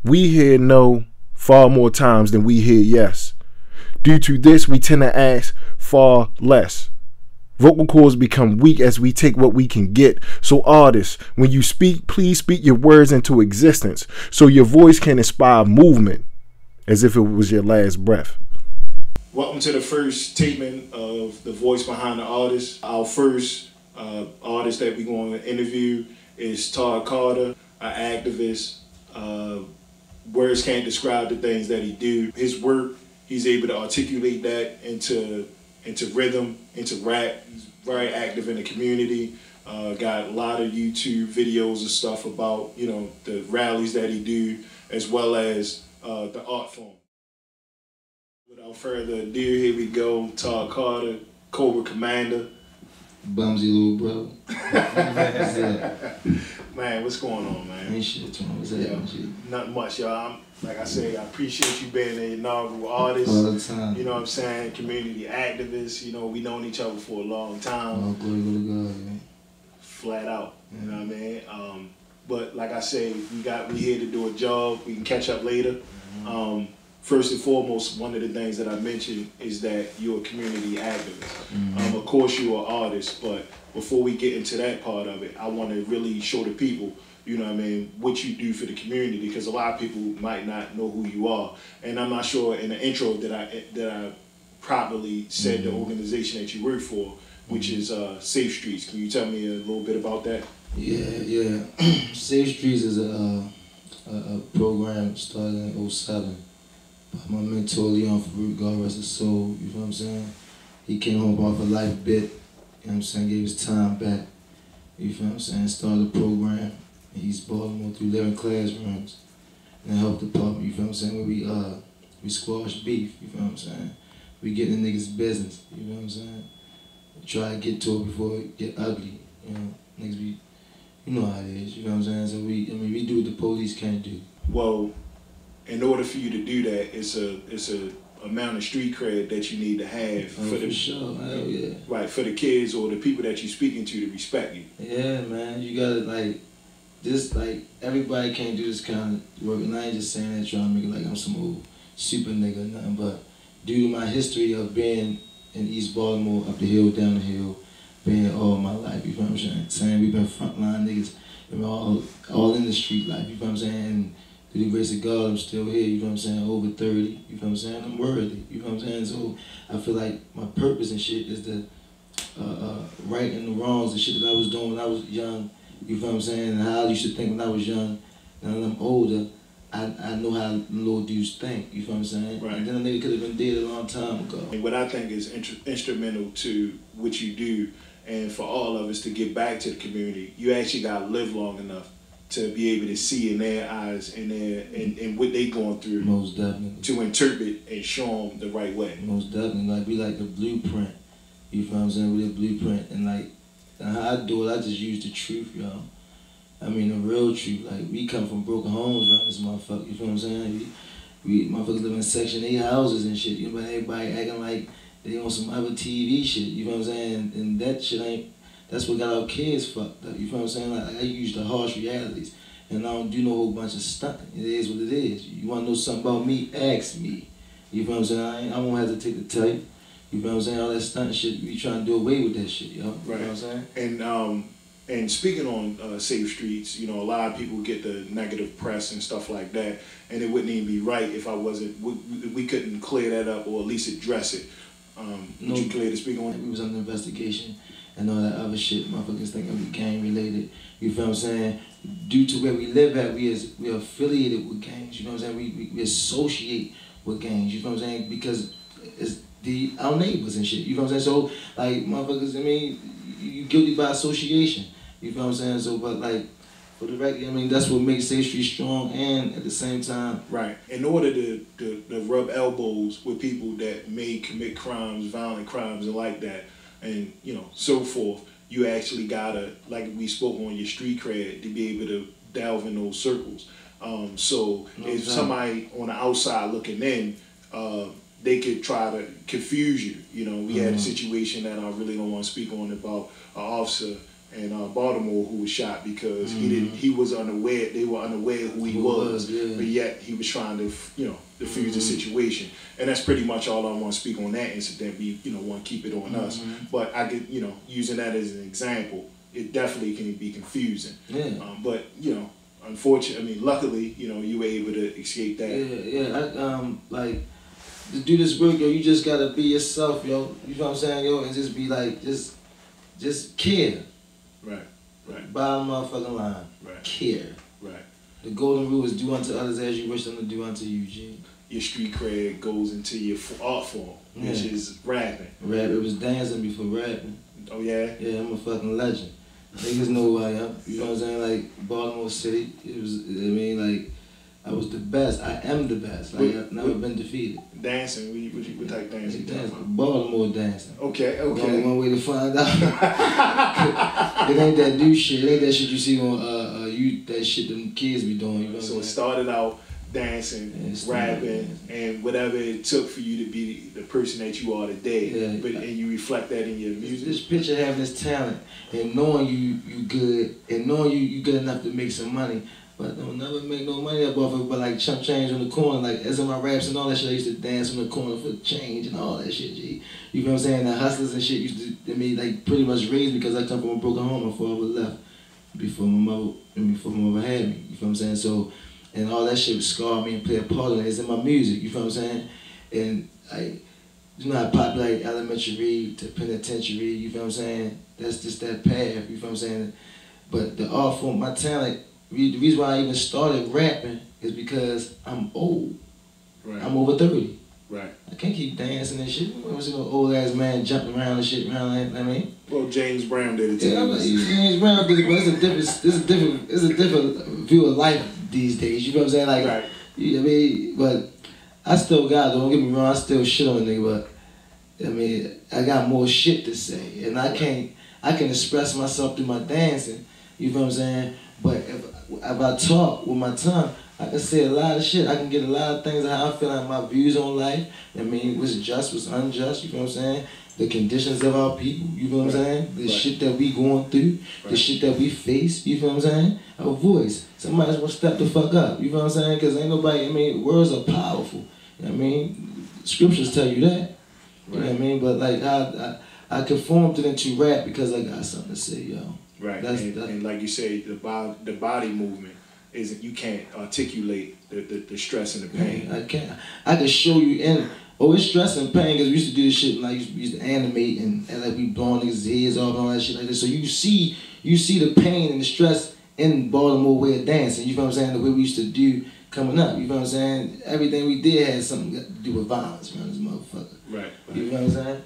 We hear no far more times than we hear yes. Due to this, we tend to ask far less. Vocal cords become weak as we take what we can get. So artists, when you speak, please speak your words into existence so your voice can inspire movement as if it was your last breath. Welcome to the first statement of The Voice Behind the Artist. Our first artist that we're going to interview is Todd Carter, an activist. Words can't describe the things that he do. His work, he's able to articulate that into rhythm, into rap. He's very active in the community. Got a lot of YouTube videos and stuff about, you know, the rallies that he do, as well as the art form. Without further ado, here we go. Todd Carter, Cobra Commander. Bumsy little brother. Man, what's going on, man? Ain't shit, man. What's happening? Nothing much, y'all. Like I say, I appreciate you being an inaugural artist. All the time. You know what I'm saying? Community activist. You know, we known each other for a long time. Oh, glory to God, man. Flat out. You know what I mean? But like I say, we here to do a job. We can catch up later. First and foremost, one of the things that I mentioned is that you're a community activist. Of course, you're an artist, but before we get into that part of it, I want to really show the people, you know what I mean, what you do for the community, because a lot of people might not know who you are. And I'm not sure in the intro that I properly said the organization that you work for, which is Safe Streets. Can you tell me a little bit about that? Yeah. Safe Streets is a program started in 2007. My mentor, Leon Farouk, God rest his soul, you know what I'm saying? He came home off a life bit, you know what I'm saying, gave his time back, you know what I'm saying, started a program in East Baltimore through 11 classrooms in the health department, you know what I'm saying, where we squash beef, you know what I'm saying? We get in the niggas' business, you know what I'm saying? We try to get to it before it get ugly, you know, niggas be, you know how it is, you know what I'm saying? So we do what the police can't do. Well, in order for you to do that, it's a amount of street cred that you need to have for sure. Hell yeah. Right, for the kids or the people that you're speaking to respect you. Yeah, man, you gotta everybody can't do this kind of work, and I ain't just saying that trying to make it like I'm some old super nigga or nothing, but due to my history of being in East Baltimore, up the hill, down the hill, being all my life, you know what I'm saying? We've been frontline niggas, you know, all in the street life, you know what I'm saying? And through the grace of God, I'm still here, you know what I'm saying, over 30, you know what I'm saying, I'm worthy, you know what I'm saying, so I feel like my purpose and shit is to right and the wrongs, the shit that I was doing when I was young, you know what I'm saying, and how I used to think when I was young, now that I'm older, I know how little dudes think, you know what I'm saying, right. And then a nigga could have been dead a long time ago. And what I think is instrumental to what you do, and for all of us to get back to the community, you actually got to live long enough to be able to see in their eyes and what they going through. Most definitely. To interpret and show them the right way. Most definitely. Like, we like the blueprint. You know what I'm saying? With the blueprint. And like, how I do it, I just use the truth, y'all. I mean, the real truth. Like, we come from broken homes around this motherfucker. You feel what I'm saying? We motherfuckers live in Section 8 houses and shit. You know, everybody acting like they on some other TV shit. You know what I'm saying? And that shit ain't. That's what got our kids fucked up, you feel what I'm saying? Like, I use the harsh realities, and I don't do no whole bunch of stunting. It is what it is. You want to know something about me? Ask me. You feel what I'm saying? I won't hesitate to tell you. You feel what I'm saying? All that stunt shit, we trying to do away with that shit, yo. Right. You know what I'm saying? And speaking on Safe Streets, you know, a lot of people get the negative press and stuff like that, and it wouldn't even be right if we couldn't clear that up or at least address it. Would you clear to speak on it? We was under investigation and all that other shit, motherfuckers think we gang related, you feel what I'm saying? Due to where we live at, we are affiliated with gangs, you know what I'm saying? We associate with gangs, you know what I'm saying? Because it's our neighbors and shit, you know what I'm saying? So, like, motherfuckers, I mean, you guilty by association, you feel what I'm saying? So, but like, for the record, I mean, that's what makes Safe Street strong, and at the same time... Right. In order to rub elbows with people that may commit crimes, violent crimes and like that, and, you know, so forth, you actually gotta, like we spoke on your street cred, to be able to delve in those circles. If somebody on the outside looking in, they could try to confuse you. You know, we had a situation that I really don't want to speak on about an officer in Baltimore who was shot because he was unaware. They were unaware who he was, but yet he was trying to defuse the situation. And that's pretty much all I want to speak on that incident. We want to keep it on us, but I could using that as an example, it definitely can be confusing. Yeah. But unfortunately, luckily, you were able to escape that. Yeah. Like, to do this work, yo, you just gotta be yourself, yo. You know what I'm saying, yo, and just be like, just care. Right. Bottom motherfucking line. Right. Care. Right. The golden rule is do unto others as you wish them to do unto you, G. Your street cred goes into your art form, which is rapping. It was dancing before rapping. Oh yeah? Yeah, I'm a fucking legend. Niggas know who I am. You know what I'm saying? Like, Baltimore City, I was the best. I am the best. Like, I've never been defeated. Dancing? What type of dancing? Baltimore dancing. Okay. Only one way to find out. It ain't that new shit. It ain't that shit you see on that shit them kids be doing. You know so it started out dancing, rapping, and whatever it took for you to be the person that you are today. And you reflect that in your music. This picture having this talent and knowing you good and knowing you good enough to make some money. But don't never make no money up off it, but like chump change on the corner, like as in my raps and all that shit, I used to dance on the corner for change and all that shit, G. You know what I'm saying? The hustlers and shit used to, like pretty much raised me because I come from a broken home before I was left, before my mother had me, you know what I'm saying? So, and all that shit scarred me and played a part in it. It's in my music, you know what I'm saying? And I pop like elementary to penitentiary, you know what I'm saying? That's just that path, you know what I'm saying? But the art form, my talent, the reason why I even started rapping is because I'm old. Right. I'm over 30. Right. I can't keep dancing and shit. I was an old ass man jumping around and shit around. I mean. Well, James Brown did it too. Yeah, James Brown did it, but it's a different view of life these days. You know what I'm saying? Like, right. I mean, but I still got. Don't get me wrong. I still shit on a nigga, but I mean, I got more shit to say, and I can express myself through my dancing. You know what I'm saying? But if I talk with my tongue, I can say a lot of shit. I can get a lot of things of how I feel like my views on life. I mean, what's just, what's unjust, you know what I'm saying? The conditions of our people, you know what I'm saying? The shit that we going through, the shit that we face, you know what I'm saying? Our voice. Somebody's gonna step the fuck up, you know what I'm saying? Because ain't nobody, I mean, words are powerful. You know what I mean? Scriptures tell you that. You know what I mean? But like, I conformed it into rap because I got something to say, yo. Right, and like you say, the body movement isn't. You can't articulate the stress and the pain. I can't. I can show you it's stress and pain because we used to do this shit like we used to animate and like we blowing niggas' heads off and all that shit like this. So you see the pain and the stress in Baltimore way of dancing. You know what I'm saying? The way we used to do coming up. You know what I'm saying? Everything we did had something to do with violence around this motherfucker. Right. You know what I'm saying?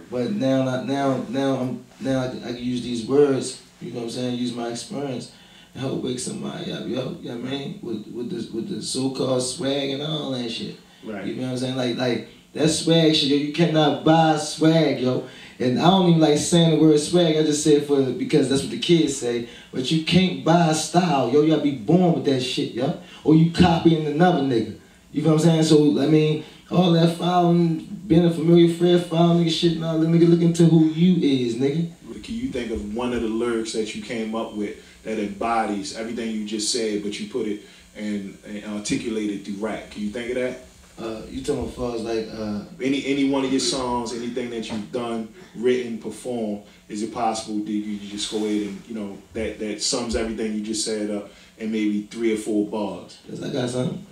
But now I can use these words. You know what I'm saying? Use my experience and help wake somebody up, yo. You know what I mean? With the so-called swag and all that shit. Right. You know what I'm saying? Like that swag shit, yo. You cannot buy swag, yo. And I don't even like saying the word swag. I just say it because that's what the kids say. But you can't buy style, yo. You gotta be born with that shit, yo. Or you copying another nigga. You know what I'm saying? So I mean, all that following, being a familiar friend, following nigga shit, and all that nigga look into who you is, nigga. Can you think of one of the lyrics that you came up with that embodies everything you just said, but you put it and articulated through rap? Can you think of that? You talking as far as like any one of your songs, anything that you've done, written, performed? Is it possible that you just go ahead and that sums everything you just said up in maybe 3 or 4 bars? Yes, I got something.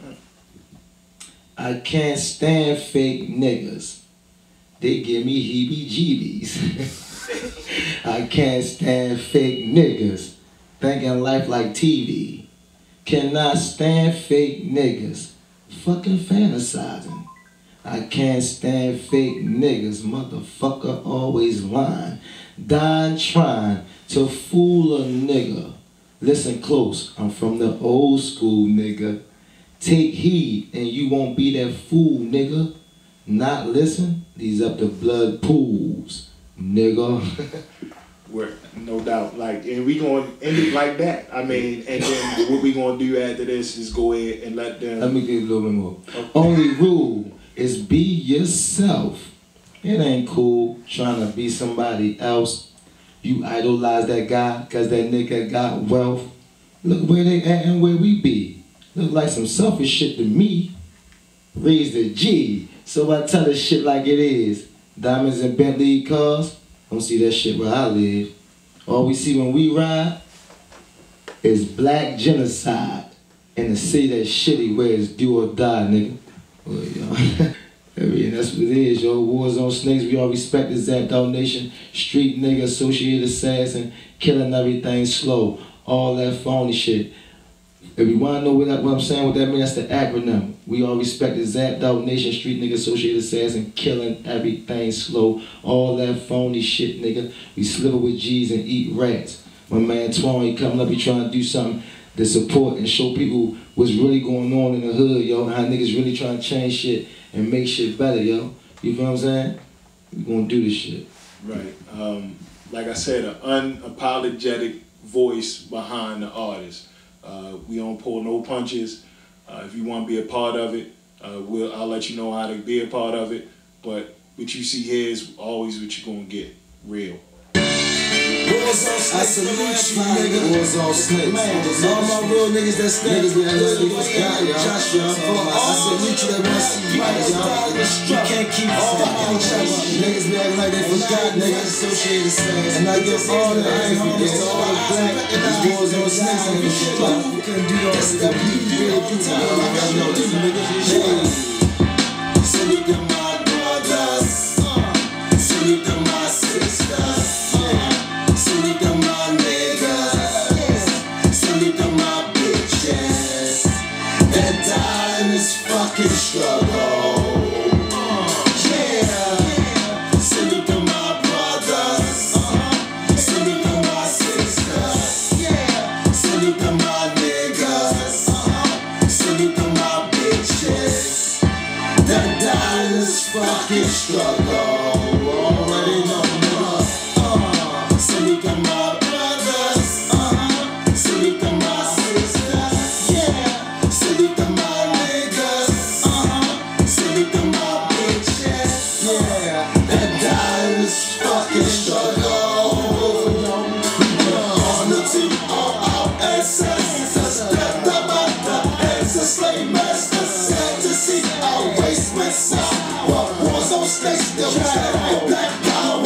I can't stand fake niggas. They give me heebie-jeebies. I can't stand fake niggas thinking life like TV. Cannot stand fake niggas fucking fantasizing. I can't stand fake niggas, motherfucker always lying. Dying trying to fool a nigga. Listen close, I'm from the old school, nigga. Take heed and you won't be that fool, nigga. Not listen, these up the blood pools. Nigga. No doubt. Like, and we gonna end it like that. I mean, and then what we gonna do after this is go ahead and let them. Let me get a little bit more. Okay. Only rule is be yourself. It ain't cool trying to be somebody else. You idolize that guy cause that nigga got wealth. Look where they at and where we be. Look like some selfish shit to me. Raised a G, so I tell this shit like it is. Diamonds and Bentley cars, don't see that shit where I live. All we see when we ride is black genocide in the city that's shitty where it's do or die, nigga. Well, yo. I mean, that's what it is, yo. Wars on snakes, we all respect the Zap Dog Nation. Street nigga, associated assassin, killing everything slow. All that phony shit. If you want to know what I'm saying, what that means, that's the acronym. We all respect the Zap Dog Nation, street nigga, associated assassin, killing everything slow. All that phony shit, nigga. We sliver with G's and eat rats. My man Twan, he coming up, he trying to do something to support and show people what's really going on in the hood, yo. How niggas really trying to change shit and make shit better, yo. You feel what I'm saying? We gonna do this shit. Right. Like I said, an unapologetic voice behind the artist. We don't pull no punches. If you want to be a part of it, I'll let you know how to be a part of it. But what you see here is always what you're gonna get. Real. I salute you, nigga. Wars on snakes. Man, all my real niggas that stand. Niggas be acting like they forgot, y'all. I salute you that want to see you, y'all. You can't keep fucking each other. Niggas be acting like they forgot, niggas. Associated snakes. And I give all the homies to all the black. These wars on snakes and shit. You couldn't do all this stuff. You really do time. I know this nigga. Salute to my brothers. Salute to my sisters. Salute to my niggas, salute to my bitches that died in this fucking struggle. Yeah, salute to my brothers, salute to my sisters, yeah, salute to my niggas, salute to my bitches that died in this fucking struggle. Already know. Salute to my brothers, salute to my sisters, yeah. Salute to my niggas, salute to my bitches, yeah. That died in this fucking struggle. Honor to all our ancestors, death about the hands of slave masters. Sad to see our race went south. What wars on snakes still trying black power.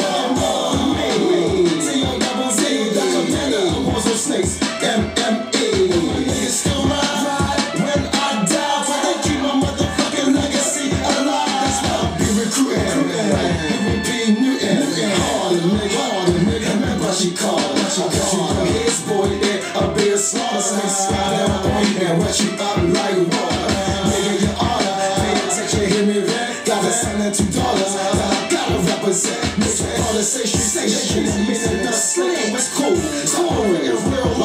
Snakes, MMA. Niggas still ride when I die, but they keep my motherfucking legacy alive. That's why I be recruiting, P. Newton, harder nigga. Remember she called, his boy there, I'll be a slaughter. Snakes slide down on you and wet you up like water. Nigga, your honor, pay attention, hear me rap. Gotta send them $2 that I gotta represent. All the say street, meaning the slang was cool.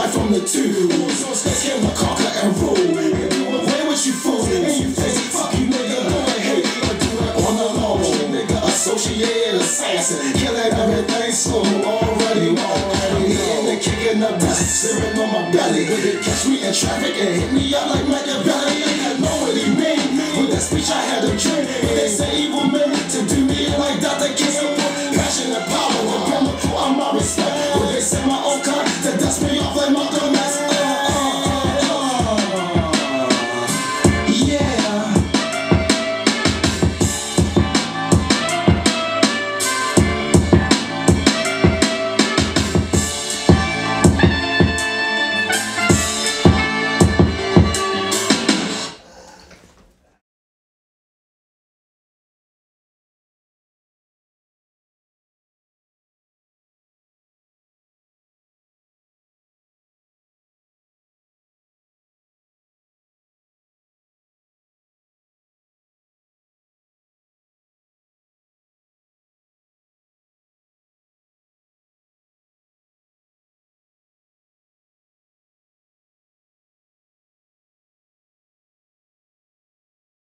From the two, snakes came to conquer and rule. And do away with you fools, and you think fuck you nigga, go ahead, but do it on the low, nigga. Associated assassin, killing everything slow, already wrong. Hitting and kicking the dust, sitting on my belly. Catch me in traffic and hit me up like Machiavelli. I know what he mean. With that speech I had a dream, but they say evil men to do me.